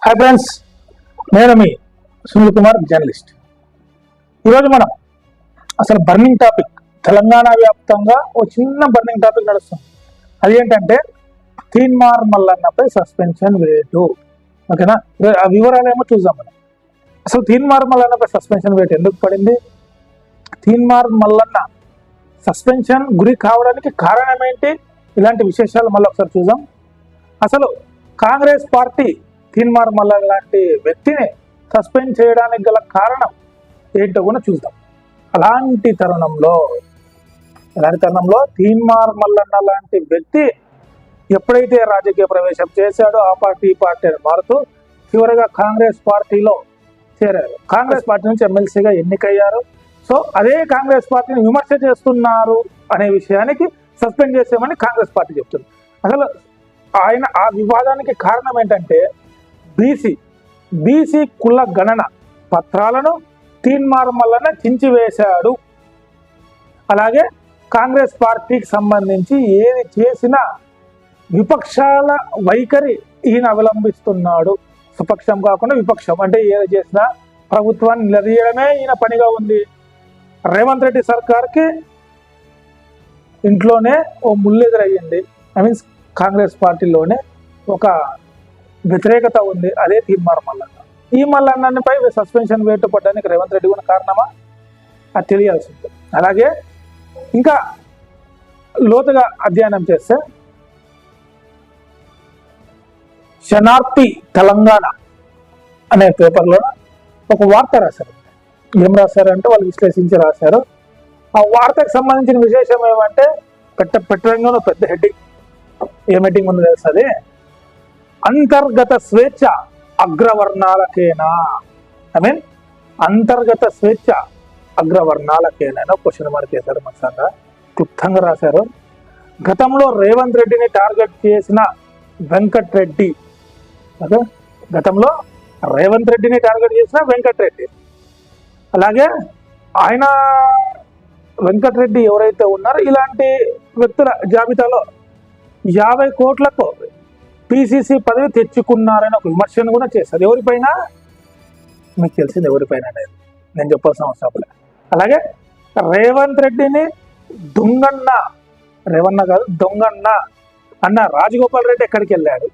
Hi friends, నేను మీ Sunil Kumar journalist. ఈరోజు మనం అసలు బర్నింగ్ టాపిక్, తెలంగాణ వ్యాప్తంగా ఒక చిన్న బర్నింగ్ టాపిక్ నడుస్తుంది. అదేంటంటే తీన్మార్ మల్లన్నపై సస్పెన్షన్ వేటు. ఓకేనా, ఆ వివరాలు ఏమో చూద్దాం. మనం అసలు తీన్మార్ మల్లన్నపై సస్పెన్షన్ వేటు ఎందుకు పడింది, తీన్మార్ మల్లన్న సస్పెన్షన్ గురి కావడానికి కారణం ఏంటి, ఇలాంటి విశేషాలు మళ్ళీ ఒకసారి చూద్దాం. అసలు కాంగ్రెస్ పార్టీ తీన్మార్ మల్లన్న లాంటి వ్యక్తిని సస్పెండ్ చేయడానికి గల కారణం ఏంటో కూడా చూద్దాం. అలాంటి తరుణంలో తీన్మార్ మల్లన్న లాంటి వ్యక్తి ఎప్పుడైతే రాజకీయ ప్రవేశం చేశాడో ఆ పార్టీ అని మారుతూ చివరిగా కాంగ్రెస్ పార్టీలో చేరారు. కాంగ్రెస్ పార్టీ నుంచి ఎమ్మెల్సీగా ఎన్నికయ్యారు. సో అదే కాంగ్రెస్ పార్టీని విమర్శ చేస్తున్నారు అనే విషయానికి సస్పెండ్ చేసామని కాంగ్రెస్ పార్టీ చెప్తుంది. అసలు ఆయన ఆ వివాదానికి కారణం ఏంటంటే బీసీ కుల గణన పత్రాలను తీన్మార్ మల్లన్న చించివేశాడు. అలాగే కాంగ్రెస్ పార్టీకి సంబంధించి ఏది చేసినా విపక్షాల వైఖరి ఈయన అవలంబిస్తున్నాడు. సుపక్షం కాకుండా విపక్షం అంటే ఏది చేసినా ప్రభుత్వాన్ని నిలదీయడమే ఈయన పనిగా ఉంది. రేవంత్ రెడ్డి సర్కార్కి ఇంట్లోనే ఓ ముల్లెదురయ్యింది. మీన్స్ కాంగ్రెస్ పార్టీలోనే ఒక వ్యతిరేకత ఉంది, అదే తీన్మార్ మల్లన్న. ఈ మల్లన్నపై సస్పెన్షన్ వేటు పడడానికి రేవంత్ రెడ్డి కూడా కారణమా, అది తెలియాల్సి ఉంటుంది. అలాగే ఇంకా లోతుగా అధ్యయనం చేస్తే శనార్థి తెలంగాణ అనే పేపర్లో ఒక వార్త రాశారు. ఏం రాశారంటే వాళ్ళు విశ్లేషించి రాశారు. ఆ వార్తకు సంబంధించిన విశేషం ఏమంటే పెట్టడంలో పెద్ద హెడ్డింగ్. ఏం హెడ్డింగ్ ఉందో తెలుస్తుంది, అంతర్గత స్వేచ్ఛ అగ్రవర్ణాలకేనా. అంతర్గత స్వేచ్ఛ అగ్రవర్ణాలకేనా క్వశ్చన్ మార్క్ చేశారు. మనసాగా క్లుప్తంగా రాశారు. గతంలో రేవంత్ రెడ్డిని టార్గెట్ చేసిన వెంకట్రెడ్డి, అలాగే ఆయన వెంకట్రెడ్డి ఎవరైతే ఉన్నారో ఇలాంటి వ్యక్తుల జాబితాలో 50 కోట్లకు పిసిసి పదవి తెచ్చుకున్నారని ఒక విమర్శను కూడా చేస్తారు. ఎవరిపైన మీకు తెలిసింది, ఎవరిపైన అనేది నేను చెప్పాల్సిన అవసరం లేదు. అలాగే రేవంత్ రెడ్డిని దొంగన్న అన్న రాజగోపాల్ రెడ్డి ఎక్కడికి వెళ్ళాడు,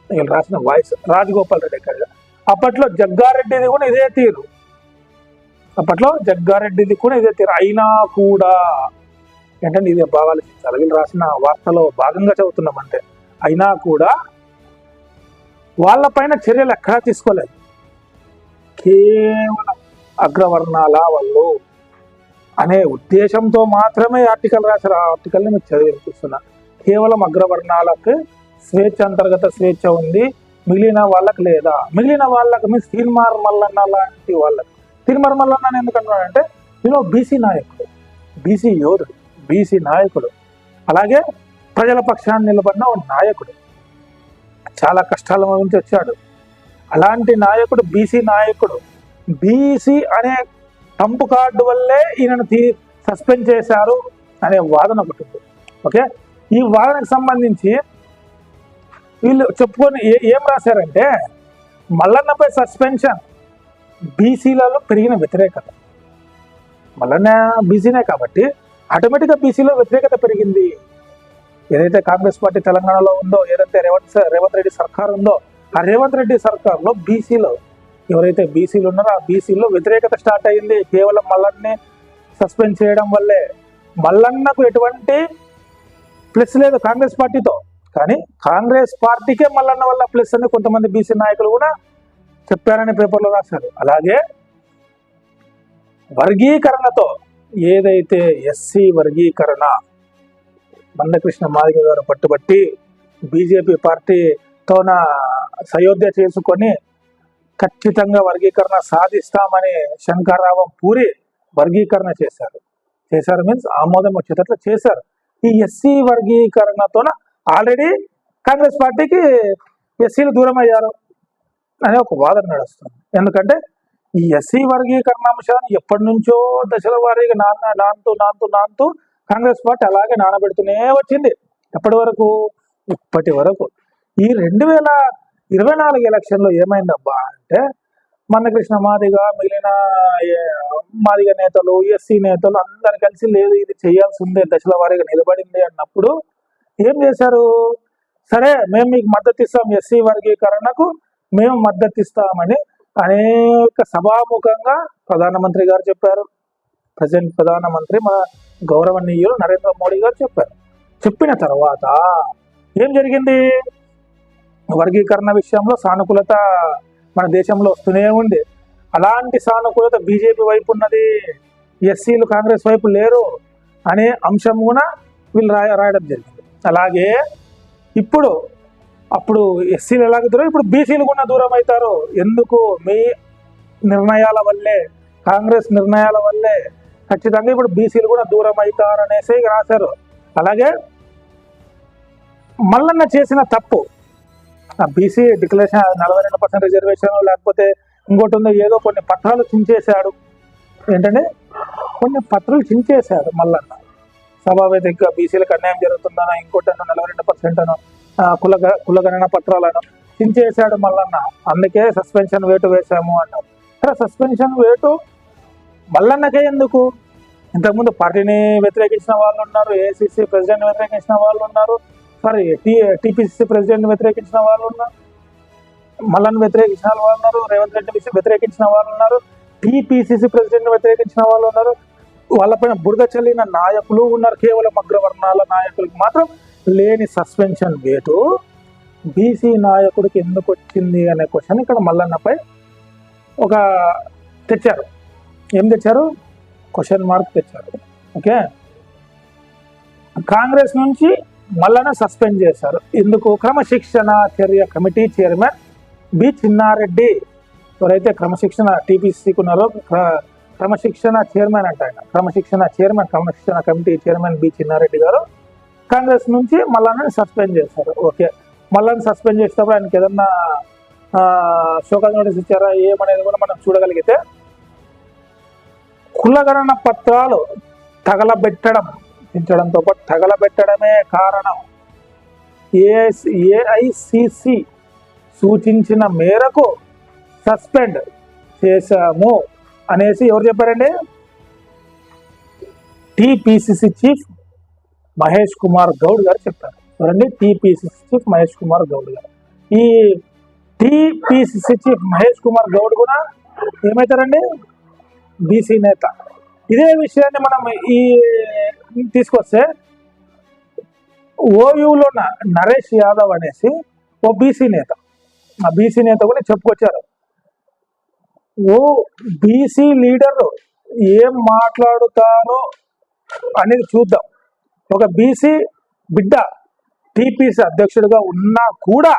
వీళ్ళు రాసిన వాయిస్. రాజగోపాల్ రెడ్డి ఎక్కడ, అప్పట్లో జగ్గారెడ్డిది కూడా ఇదే తీరు. అయినా కూడా ఏంటంటే ఇది బాగా ఆలోచించాలి. వీళ్ళు రాసిన వార్తలో భాగంగా చదువుతున్నాం. అంటే అయినా కూడా వాళ్ళపైన చర్యలు ఎక్కడా తీసుకోలేదు. కేవలం అగ్రవర్ణాల వాళ్ళు అనే ఉద్దేశంతో మాత్రమే ఆర్టికల్ రాశారు. ఆ ఆర్టికల్ని మీకు చదివిస్తున్నా. కేవలం అగ్రవర్ణాలకు స్వేచ్ఛ, అంతర్గత స్వేచ్ఛ ఉంది, మిగిలిన వాళ్ళకి లేదా. మిగిలిన వాళ్ళకి మీన్స్ తీన్మార్ మల్లన్న లాంటి వాళ్ళకి. తీన్మార్ మల్లన్న ఎందుకంటున్నాడంటే నేను బీసీ నాయకుడు, బీసీ యోధుడు, బీసీ నాయకుడు, అలాగే ప్రజల పక్షాన్ని నిలబడిన ఒక నాయకుడు, చాలా కష్టాల నుంచి వచ్చాడు. అలాంటి నాయకుడు, బీసీ నాయకుడు, బీసీ అనే టంపు కార్డు వల్లే ఈయనను సస్పెండ్ చేశారు అనే వాదన ఒకటి ఉంది. ఓకే, ఈ వాదనకు సంబంధించి వీళ్ళు చెప్పుకొని ఏం రాశారంటే మల్లన్నపై సస్పెన్షన్ బీసీలలో పెరిగిన వ్యతిరేకత. మల్లన్న బీసీనే కాబట్టి ఆటోమేటిక్గా బీసీలో వ్యతిరేకత పెరిగింది. ఏదైతే కాంగ్రెస్ పార్టీ తెలంగాణలో ఉందో, ఏదైతే రేవంత్ రెడ్డి సర్కార్ ఉందో, ఆ రేవంత్ రెడ్డి సర్కార్లో బీసీలో ఎవరైతే బీసీలు ఉన్నారో ఆ బీసీలో వ్యతిరేకత స్టార్ట్ అయ్యింది. కేవలం మల్లన్ని సస్పెండ్ చేయడం వల్లే. మల్లన్నకు ఎటువంటి ప్లస్ లేదు కాంగ్రెస్ పార్టీతో, కానీ కాంగ్రెస్ పార్టీకే మల్లన్న వల్ల ప్లస్ అని కొంతమంది బీసీ నాయకులు కూడా చెప్పారని పేపర్లో రాశారు. అలాగే వర్గీకరణతో ఏదైతే ఎస్సీ వర్గీకరణ మందకృష్ణ మాదిగ గారు పట్టుబట్టి బీజేపీ పార్టీతోన సయోధ్య చేసుకొని ఖచ్చితంగా వర్గీకరణ సాధిస్తామని శంకర్రావం పూరి వర్గీకరణ చేశారు మీన్స్ ఆమోదం వచ్చేటట్లు చేశారు. ఈ ఎస్సీ వర్గీకరణతోన ఆల్రెడీ కాంగ్రెస్ పార్టీకి ఎస్సీలు దూరం అయ్యారు అనే ఒక వాదన నడుస్తుంది. ఎందుకంటే ఈ ఎస్సీ వర్గీకరణ అంశాన్ని ఎప్పటి నుంచో దశల వారీగా నానుతూ కాంగ్రెస్ పార్టీ అలాగే నానబెడుతూనే వచ్చింది. ఇప్పటి వరకు ఈ 24 ఎలక్షన్లో ఏమైందబ్బా అంటే మందకృష్ణ మాదిగ మిగిలిన మాదిగ నేతలు ఎస్సీ నేతలు అందరు కలిసి లేదు ఇది చేయాల్సి ఉంది దశల వారీగా నిలబడింది అన్నప్పుడు ఏం చేశారు, సరే మేము మీకు మద్దతు ఇస్తాం, ఎస్సీ వర్గీకరణకు మేము మద్దతు ఇస్తామని అనేక సభాముఖంగా ప్రధానమంత్రి గారు చెప్పారు. ప్రజెంట్ ప్రధానమంత్రి మన గౌరవనీయులు నరేంద్ర మోడీ గారు చెప్పారు. చెప్పిన తర్వాత ఏం జరిగింది, వర్గీకరణ విషయంలో సానుకూలత మన దేశంలో వస్తూనే ఉంది. అలాంటి సానుకూలత బీజేపీ వైపు ఉన్నది, ఎస్సీలు కాంగ్రెస్ వైపు లేరు అనే అంశం కూడా వీళ్ళు రాయడం జరిగింది. అలాగే ఇప్పుడు అప్పుడు ఎస్సీలు ఎలాగుతారో ఇప్పుడు బీసీలు కూడా దూరం అవుతారు. ఎందుకు, మీ నిర్ణయాల వల్లే, కాంగ్రెస్ నిర్ణయాల వల్లే ఖచ్చితంగా ఇప్పుడు బీసీలు కూడా దూరం అవుతారు అనేసి రాశారు. అలాగే మల్లన్న చేసిన తప్పు, బీసీ డిక్లరేషన్ 42% రిజర్వేషన్ లేకపోతే ఇంకోటి ఉందో ఏదో కొన్ని పత్రాలు చించేశాడు. ఏంటంటే కొన్ని పత్రాలు చించేశాడు మల్లన్న. స్వాభావికంగా బీసీలకు అన్యాయం జరుగుతుందనో ఇంకోటనో 42% అనో కులగణన పత్రాలను చించేశాడు మల్లన్న. అందుకే సస్పెన్షన్ వేటు వేశాము అన్నారు. సరే సస్పెన్షన్ వేటు మల్లన్నకే ఎందుకు, ఇంతకుముందు పార్టీని వ్యతిరేకించిన వాళ్ళు ఉన్నారు, ఏఐసిసి ప్రెసిడెంట్ వ్యతిరేకించిన వాళ్ళు ఉన్నారు, సారీ టీపీసీసీ ప్రెసిడెంట్ వ్యతిరేకించిన వాళ్ళు ఉన్నారు, మల్లన్న వ్యతిరేకించిన వాళ్ళు ఉన్నారు, రేవంత్ రెడ్డి వ్యతిరేకించిన వాళ్ళు ఉన్నారు, టీపీసీసీ ప్రెసిడెంట్ వ్యతిరేకించిన వాళ్ళు ఉన్నారు. వాళ్ళపైన బురద చల్లిన నాయకులు ఉన్నారు. కేవలం అగ్రవర్ణాల నాయకులకు మాత్రం లేని సస్పెన్షన్ వేటు బీసీ నాయకుడికి ఎందుకు వచ్చింది అనే క్వశ్చన్ ఇక్కడ మల్లన్నపై ఒక తెచ్చారు. ఏం తెచ్చారు, క్వశ్చన్ మార్క్ తెచ్చారు. ఓకే, కాంగ్రెస్ నుంచి మల్లన్న సస్పెండ్ చేశారు. ఎందుకు, క్రమశిక్షణ చర్య కమిటీ చైర్మన్ బి చిన్నారెడ్డి, ఎవరైతే క్రమశిక్షణ టీపీసీకి ఉన్నారో క్రమశిక్షణ చైర్మన్ అంట ఆయన, క్రమశిక్షణ కమిటీ చైర్మన్ బి చిన్నారెడ్డి గారు కాంగ్రెస్ నుంచి మల్లన్నని సస్పెండ్ చేశారు. ఓకే, మల్లన్న సస్పెండ్ చేసేటప్పుడు ఆయనకి ఏదన్నా షోకాజ్ నోటీస్ ఇచ్చారా ఏమనేది కూడా మనం చూడగలిగితే, కులగణన పత్రాలు తగలబెట్టడంతో పాటు తగలబెట్టడమే కారణం, ఏఐసిసి సూచించిన మేరకు సస్పెండ్ చేశాము అనేసి ఎవరు చెప్పారండి, టీపీసీసీ చీఫ్ మహేష్ కుమార్ గౌడ్ గారు చెప్పారు. ఎవరండి, టీపీసీసీ చీఫ్ మహేష్ కుమార్ గౌడ్ గారు. ఈ టీపీసీసీ చీఫ్ మహేష్ కుమార్ గౌడ్ కూడా ఏమవుతారండి, బీసీ నేత. ఇదే విషయాన్ని మనం ఈ తీసుకొస్తే ఓయూలో నరేష్ యాదవ్ అనేసి ఓ బీసీ నేత, ఆ బీసీ నేత కూడా చెప్పుకొచ్చారు. ఓ బీసీ లీడర్ ఏం మాట్లాడుతారో అనేది చూద్దాం. ఒక బీసీ బిడ్డ టీపీసీ అధ్యక్షుడిగా ఉన్నా కూడా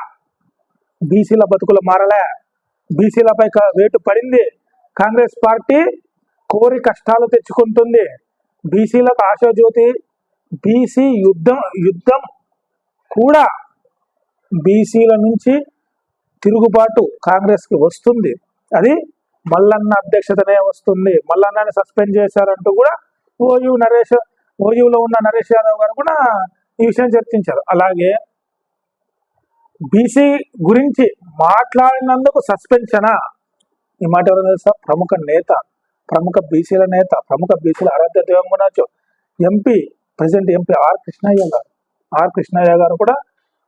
బీసీల బతుకులు మారలే, బీసీలపై వేటు పడింది. కాంగ్రెస్ పార్టీ కోరి కష్టాలు తెచ్చుకుంటుంది. బీసీలకు ఆశాజ్యోతి, బీసీ యుద్ధం కూడా బీసీల నుంచి తిరుగుబాటు కాంగ్రెస్కి వస్తుంది. అది మల్లన్న అధ్యక్షతనే వస్తుంది. మల్లన్నని సస్పెండ్ చేశారంటూ కూడా ఓయూలో ఉన్న నరేష్ యాదవ్ గారు కూడా ఈ విషయం చర్చించారు. అలాగే బీసీ గురించి మాట్లాడినందుకు సస్పెన్షనా, ఈ మాట ఎవరైనా తెలుసా, ప్రముఖ బీసీల నేత, ప్రముఖ బీసీల ఆరాధ్య దైవం కూడా ప్రెసిడెంట్ ఎంపీ ఆర్ కృష్ణయ్య గారు కూడా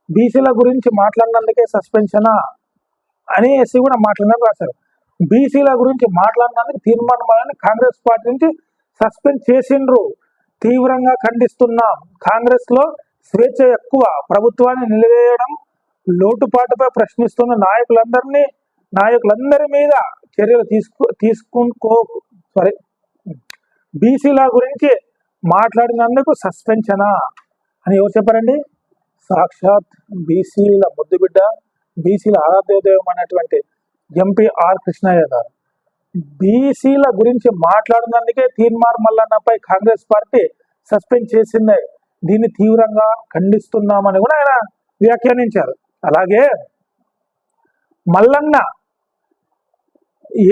బీసీల గురించి మాట్లాడినందుకే సస్పెన్షనా అనేసి కూడా మాట్లాడినారు రాశారు. బీసీల గురించి మాట్లాడినందుకు తీర్మానం వలని కాంగ్రెస్ పార్టీ నుంచి సస్పెండ్ చేసిండ్రు. తీవ్రంగా ఖండిస్తున్నాం. కాంగ్రెస్ లో స్వేచ్ఛ ఎక్కువ, ప్రభుత్వాన్ని నిలవేయడం లోటుపాటుపై ప్రశ్నిస్తున్న నాయకులందరి మీద చర్యలు బీసీల గురించి మాట్లాడినందుకు సస్పెన్షనా అని ఎవరు చెప్పారండి, సాక్షాత్ బీసీల ముద్దుబిడ్డ, బీసీల ఆరాధ్యోదయం అనేటువంటి ఎంపీ ఆర్ కృష్ణయ్య గారు. బీసీల గురించి మాట్లాడినందుకే తీర్మార్ మల్లన్నపై కాంగ్రెస్ పార్టీ సస్పెండ్ చేసింది, దీన్ని తీవ్రంగా ఖండిస్తున్నామని కూడా ఆయన వ్యాఖ్యానించారు. అలాగే మల్లన్న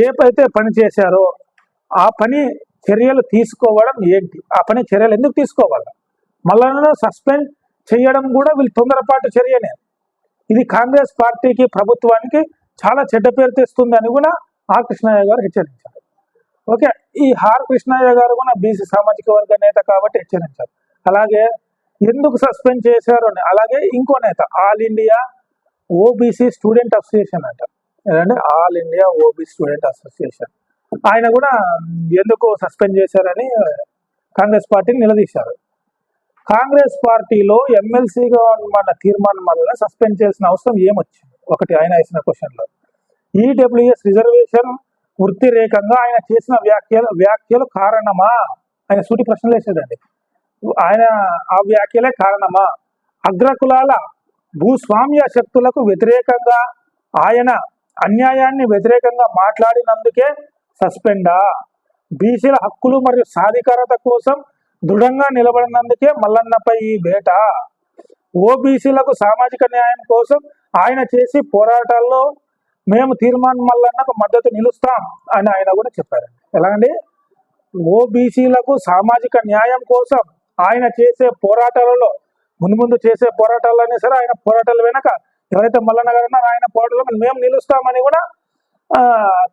ఏపైతే పని చేశారో ఆ పని చర్యలు తీసుకోవడం ఏంటి, ఆ పని చర్యలు ఎందుకు తీసుకోవాలి, మల్లన్నను సస్పెండ్ చేయడం కూడా వీళ్ళు తొందరపాటు చర్యనే. ఇది కాంగ్రెస్ పార్టీకి ప్రభుత్వానికి చాలా చెడ్డ పేరు తెస్తుందని కూడా ఆర్ కృష్ణయ్య గారు హెచ్చరించారు. ఓకే, ఈ ఆర్ కృష్ణయ్య గారు కూడా బీసీ సామాజిక వర్గ నేత కాబట్టి హెచ్చరించారు. అలాగే ఎందుకు సస్పెండ్ చేశారు అని, అలాగే ఇంకో నేత all India OBC student association అంట, ఏదంటే all India OBC student association, ఆయన కూడా ఎందుకు సస్పెండ్ చేశారని కాంగ్రెస్ పార్టీని నిలదీశారు. కాంగ్రెస్ పార్టీలో ఎమ్మెల్సీగా మన తీర్మానం వల్ల సస్పెండ్ చేసిన అవసరం ఏమొచ్చింది? ఒకటి ఆయన వేసిన క్వశ్చన్లో ఈడబ్ల్యూఎస్ రిజర్వేషన్ వృత్తిరేకంగా ఆయన చేసిన వ్యాఖ్యలు కారణమా? ఆయన సూటి ప్రశ్నలు వేసేదండి. ఆయన ఆ వ్యాఖ్యలే కారణమా? అగ్రకులాల భూస్వామ్య శక్తులకు వ్యతిరేకంగా ఆయన అన్యాయాన్ని వ్యతిరేకంగా మాట్లాడినందుకే సస్పెండా? బీసీల హక్కులు మరియు సాధికారత కోసం దృఢంగా నిలబడినందుకే మల్లన్నపై ఈ వేట? ఓబీసీలకు సామాజిక న్యాయం కోసం ఆయన చేసి పోరాటాల్లో మేము తీర్మానం మల్లన్నకు మద్దతు నిలుస్తాం అని ఆయన కూడా చెప్పారు. ఎలాగండి? ఓబీసీలకు సామాజిక న్యాయం కోసం ఆయన చేసే పోరాటాలలో ముందు చేసే పోరాటాలనే సరే, ఆయన పోరాటాల వెనక ఎవరైతే మల్లన్న గారు ఉన్నారో ఆయన పోరాటాలను మేము నిలుస్తామని కూడా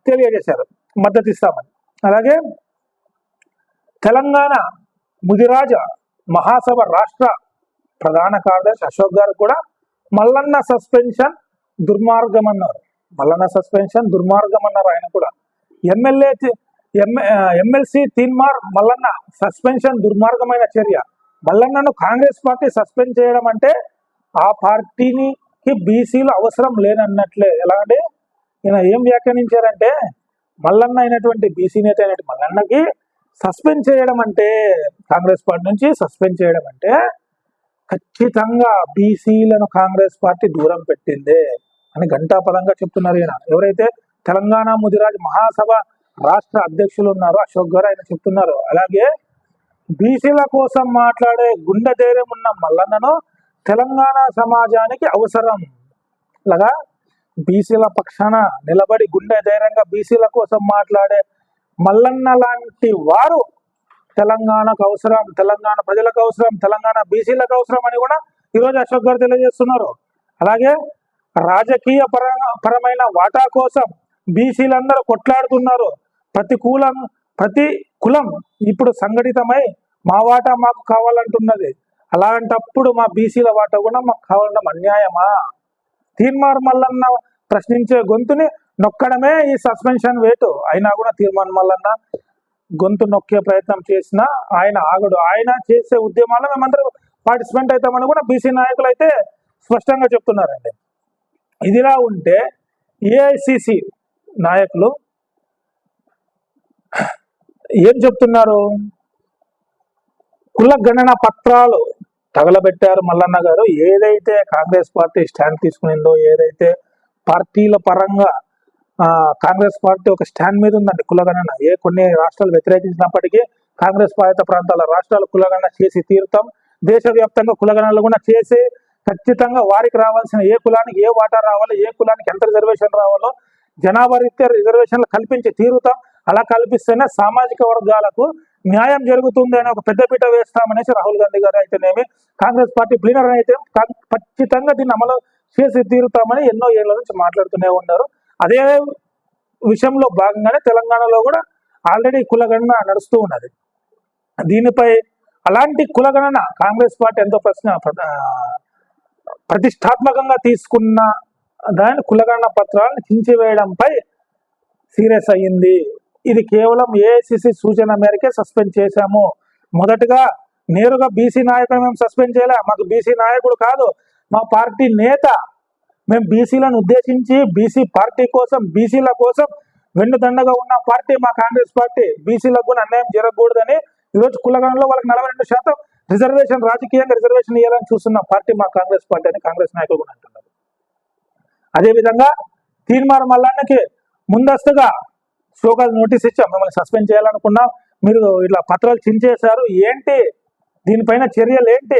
తెలియజేశారు, మద్దతు ఇస్తామని. అలాగే తెలంగాణ ముదిరాజ మహాసభ రాష్ట్ర ప్రధాన కార్యదర్శి అశోక్ గారు కూడా మల్లన్న సస్పెన్షన్ దుర్మార్గం అన్నారు. మల్లన్న సస్పెన్షన్ దుర్మార్గం అన్నారు ఆయన కూడా. ఎమ్మెల్సీ తీన్మార్ మల్లన్న సస్పెన్షన్ దుర్మార్గమైన చర్య. మల్లన్నను కాంగ్రెస్ పార్టీ సస్పెండ్ చేయడం అంటే ఆ పార్టీకి బీసీలు అవసరం లేనన్నట్లే. ఎలా అంటే ఈయన ఏం వ్యాఖ్యానించారంటే, మల్లన్న అయినటువంటి బీసీ నేత అయినటువంటి మల్లన్నకి సస్పెండ్ చేయడం అంటే, కాంగ్రెస్ పార్టీ నుంచి సస్పెండ్ చేయడం అంటే ఖచ్చితంగా బీసీలను కాంగ్రెస్ పార్టీ దూరం పెట్టిందే అని ఘంటాపదంగా చెప్తున్నారు ఈయన. ఎవరైతే తెలంగాణ ముదిరాజ్ మహాసభ రాష్ట్ర అధ్యక్షులు ఉన్నారో అశోక్ గారు, ఆయన చెప్తున్నారు. అలాగే బీసీల కోసం మాట్లాడే గుండె ధైర్యం ఉన్న మల్లన్నను తెలంగాణ సమాజానికి అవసరం. అలాగా బీసీల పక్షాన నిలబడి గుండె ధైర్యంగా బీసీల కోసం మాట్లాడే మల్లన్న లాంటి వారు తెలంగాణకు అవసరం, తెలంగాణ ప్రజలకు అవసరం, తెలంగాణ బీసీలకు అవసరం అని కూడా ఈరోజు అశోక్ గారు తెలియజేస్తున్నారు. అలాగే రాజకీయ పరమైన వాటా కోసం బీసీలందరూ కొట్లాడుతున్నారు. ప్రతి కులం ఇప్పుడు సంఘటితమై మా వాటా మాకు కావాలంటున్నది. అలాంటప్పుడు మా బీసీల వాటా కూడా మాకు కావాలన్న అన్యాయమా? తీర్మార్ మల్లన్న ప్రశ్నించే గొంతుని నొక్కడమే ఈ సస్పెన్షన్ వేటు. అయినా కూడా తీర్మార్ మల్లన్న గొంతు నొక్కే ప్రయత్నం చేసినా ఆయన ఆగడు. ఆయన చేసే ఉద్యమాల్లో మేమందరూ పార్టిసిపెంట్ అవుతామని కూడా బీసీ నాయకులు అయితే స్పష్టంగా చెప్తున్నారండి. ఇదిలా ఉంటే ఏఐసిసి నాయకులు ఏం చెప్తున్నారు? కుల గణన పత్రాలు తగలబెట్టారు మల్లన్న గారు. ఏదైతే కాంగ్రెస్ పార్టీ స్టాండ్ తీసుకునిందో, ఏదైతే పార్టీల పరంగా కాంగ్రెస్ పార్టీ ఒక స్టాండ్ మీద ఉందండి కులగణన. కొన్ని రాష్ట్రాలు వ్యతిరేకించినప్పటికీ కాంగ్రెస్ పాలిత ప్రాంతాల రాష్ట్రాలు కులగణన చేసి తీరుతాం, దేశవ్యాప్తంగా కులగణనలు కూడా చేసి ఖచ్చితంగా వారికి రావాల్సిన ఏ కులానికి ఏ వాటా రావాలో, ఏ కులానికి ఎంత రిజర్వేషన్ రావాలో జనాభా రీత్యా రిజర్వేషన్లు కల్పించి తీరుతాం. అలా కల్పిస్తేనే సామాజిక వర్గాలకు న్యాయం జరుగుతుంది అని ఒక పెద్దపీట వేస్తామనేసి రాహుల్ గాంధీ గారు అయితేనేమి, కాంగ్రెస్ పార్టీ ప్లీనర్ అయితే ఖచ్చితంగా దీన్ని అమలు చేసి తీరుతామని ఎన్నో ఏళ్ల నుంచి మాట్లాడుతూనే ఉన్నారు. అదే విషయంలో భాగంగానే తెలంగాణలో కూడా ఆల్రెడీ కులగణన నడుస్తూ ఉన్నది. దీనిపై అలాంటి కులగణన కాంగ్రెస్ పార్టీ ఎంతో ప్రతిష్టాత్మకంగా తీసుకున్న దాని కులగణన పత్రాలను చించివేయడంపై సీరియస్ అయ్యింది. ఇది కేవలం ఏఐసిసి సూచన మేరకే సస్పెండ్ చేశాము. మొదటగా నేరుగా బీసీ నాయకుడు మేము సస్పెండ్ చేయలే, మాకు బీసీ నాయకుడు కాదు, మా పార్టీ నేత. మేము బీసీలను ఉద్దేశించి బీసీ పార్టీ కోసం, బీసీల కోసం వెన్నుదండగా ఉన్న పార్టీ మా కాంగ్రెస్ పార్టీ. బీసీలకు కూడా అన్యాయం జరగకూడదని ఈరోజు కులగణనలో వాళ్ళకి 42% రిజర్వేషన్, రాజకీయంగా రిజర్వేషన్ ఇవ్వాలని చూస్తున్న పార్టీ మా కాంగ్రెస్ పార్టీ అని కాంగ్రెస్ నాయకులు కూడా అంటున్నారు. అదేవిధంగా తీన్మార్ మల్లన్నకి ముందస్తుగా షోకాజ్ నోటీస్ ఇచ్చాం, మిమ్మల్ని సస్పెండ్ చేయాలనుకున్నాం, మీరు ఇట్లా పత్రాలు చించేశారు, ఏంటి దీనిపైన చర్యలు ఏంటి,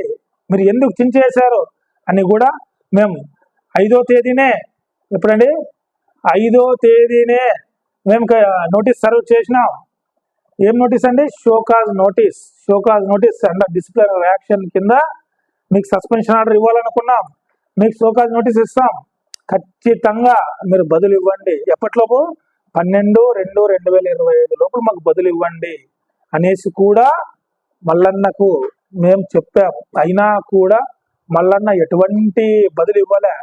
మీరు ఎందుకు చించేశారు అని కూడా మేము 5వ తేదీనే, ఎప్పుడండి 5వ తేదీనే మేము నోటీస్ సర్వ్ చేసినాం. ఏం నోటీస్ అండి? Show cause notice and disciplinary action కింద మీకు సస్పెన్షన్ ఆర్డర్ ఇవ్వాలనుకున్నాం. మీకు షోకాజ్ నోటీస్ ఇస్తాం, ఖచ్చితంగా మీరు బదులు ఇవ్వండి. ఎప్పటిలోపు 12/2/2025 లోపు మాకు బదులు ఇవ్వండి అనేసి కూడా మల్లన్నకు మేము చెప్పాం. అయినా కూడా మల్లన్న ఎటువంటి బదులు ఇవ్వలే.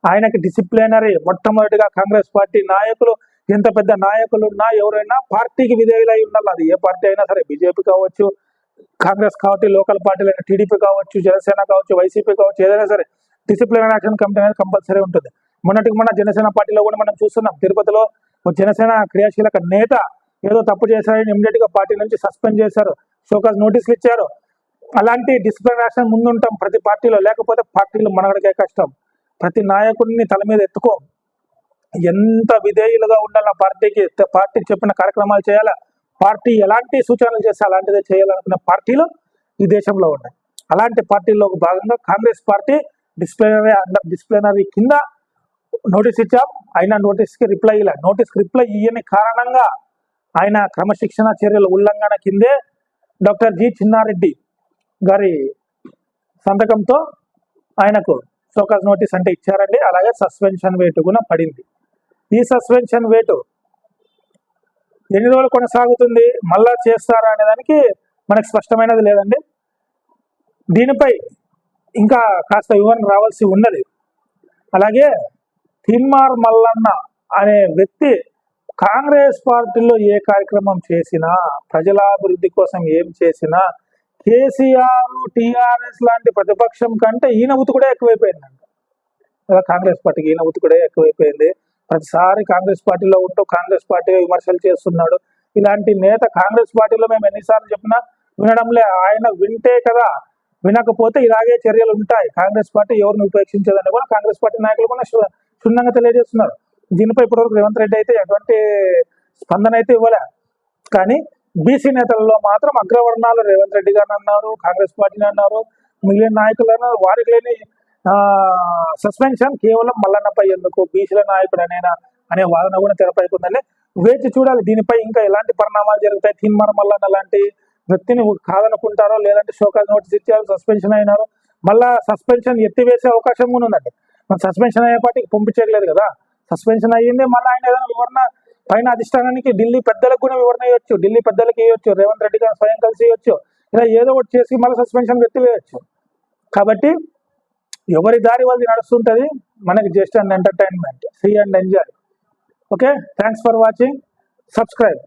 ఆయనకి డిసిప్లినరీ, మొట్టమొదటిగా కాంగ్రెస్ పార్టీ నాయకులు, ఎంత పెద్ద నాయకులు ఉన్నా ఎవరైనా పార్టీకి విధేయులై ఉండాలి. అది ఏ పార్టీ అయినా సరే, బీజేపీ కావచ్చు, కాంగ్రెస్ కావచ్చు, లోకల్ పార్టీలైన టీడీపీ కావచ్చు, జనసేన కావచ్చు, వైసీపీ కావచ్చు, ఏదైనా సరే డిసిప్లినరీ యాక్షన్ కమిటీ అనేది కంపల్సరీ ఉంటుంది. మొన్నటికి మన జనసేన పార్టీలో కూడా మనం చూస్తున్నాం. తిరుపతిలో జనసేన క్రియాశీలక నేత ఏదో తప్పు చేశారని ఇమ్మీడియట్ గా పార్టీ నుంచి సస్పెండ్ చేశారు, షోకాజ్ నోటీసులు ఇచ్చారు. అలాంటి డిసిప్లినరీ యాక్షన్ ముందుంటాం ప్రతి పార్టీలో, లేకపోతే పార్టీలు మనగడికే కష్టం. ప్రతి నాయకుడిని తల మీద ఎత్తుకో, ఎంత విధేయులుగా ఉండాలి పార్టీకి, పార్టీ చెప్పిన కార్యక్రమాలు చేయాలా, పార్టీ ఎలాంటి సూచనలు చేస్తే అలాంటిదే చేయాలనుకునే పార్టీలు ఈ దేశంలో ఉన్నాయి. అలాంటి పార్టీల్లో భాగంగా కాంగ్రెస్ పార్టీ డిసిప్లినరీ కింద నోటీస్ ఇచ్చాం. ఆయన నోటీస్కి రిప్లై ఇలా, నోటీస్కి రిప్లై ఇయ్యని కారణంగా ఆయన క్రమశిక్షణ చర్యల ఉల్లంఘన కిందే డాక్టర్ జి చిన్నారెడ్డి గారి సంతకంతో ఆయనకు షోకాజ్ నోటీస్ అంటే ఇచ్చారండి. అలాగే సస్పెన్షన్ వేటు కూడా పడింది. ఈ సస్పెన్షన్ వేటు ఎన్ని రోజులు కొనసాగుతుంది, మళ్ళా చేస్తారా అనే దానికి మనకు స్పష్టమైనది లేదండి. దీనిపై ఇంకా కాస్త వివరణ రావాల్సి ఉన్నది. అలాగే తీన్మార్ మల్లన్న అనే వ్యక్తి కాంగ్రెస్ పార్టీలో ఏ కార్యక్రమం చేసినా, ప్రజలాభివృద్ధి కోసం ఏం చేసినా, కేసీఆర్ టీఆర్ఎస్ లాంటి ప్రతిపక్షం కంటే ఈయన ఉతుకుడే ఎక్కువైపోయిందంట. కాంగ్రెస్ పార్టీకి ఈయన ఉతుకుడే ఎక్కువైపోయింది. ప్రతిసారి కాంగ్రెస్ పార్టీలో ఉంటూ కాంగ్రెస్ పార్టీ విమర్శలు చేస్తున్నాడు. ఇలాంటి నేత కాంగ్రెస్ పార్టీలో మేము ఎన్నిసార్లు చెప్పినా వినడంలే. ఆయన వింటే కదా, వినకపోతే ఇలాగే చర్యలు ఉంటాయి. కాంగ్రెస్ పార్టీ ఎవరిని ఉపేక్షించదని కూడా కాంగ్రెస్ పార్టీ నాయకులు కూడా క్షుణ్ణంగా తెలియజేస్తున్నారు. దీనిపై ఇప్పటివరకు రేవంత్ రెడ్డి అయితే ఎటువంటి స్పందన అయితే ఇవ్వలే. కానీ బీసీ నేతలలో మాత్రం అగ్రవర్ణాలు రేవంత్ రెడ్డి గారిని అన్నారు, కాంగ్రెస్ పార్టీని అన్నారు, మిగిలిన నాయకులు అన్నారు. వారికి లేని సస్పెన్షన్ కేవలం మల్లన్నపై ఎందుకు, బీసీల నాయకుడు అనే వాదన కూడా తెరపైకుందని వేచి చూడాలి. దీనిపై ఇంకా ఎలాంటి పరిణామాలు జరుగుతాయి. తీన్మార్ మల్లన్న లాంటి వ్యక్తిని కాదనుకుంటారో, లేదంటే షోకాజ్ నోటీస్ ఇచ్చారు, సస్పెన్షన్ అయినారు, మళ్ళా సస్పెన్షన్ ఎత్తివేసే అవకాశం కూడా ఉందండి. మన సస్పెన్షన్ అయ్యే పార్టీకి పంపించట్లేదు కదా, సస్పెన్షన్ అయ్యింది. మళ్ళీ ఆయన ఏదైనా వివరణ పైన అధిష్టానానికి ఢిల్లీ పెద్దలకు కూడా వివరణ ఇవ్వచ్చు, ఢిల్లీ పెద్దలకి ఇవ్వచ్చు, రేవంత్ రెడ్డి గారు స్వయం కలిసి ఇవ్వచ్చు, ఇలా ఏదో ఒకటి చేసి మళ్ళీ సస్పెన్షన్ ఎత్తివేయచ్చు. కాబట్టి ఎవరి దారి వాళ్ళది నడుస్తుంటుంది. మనకి just and entertainment, see and enjoy. Okay, thanks for watching. Subscribe.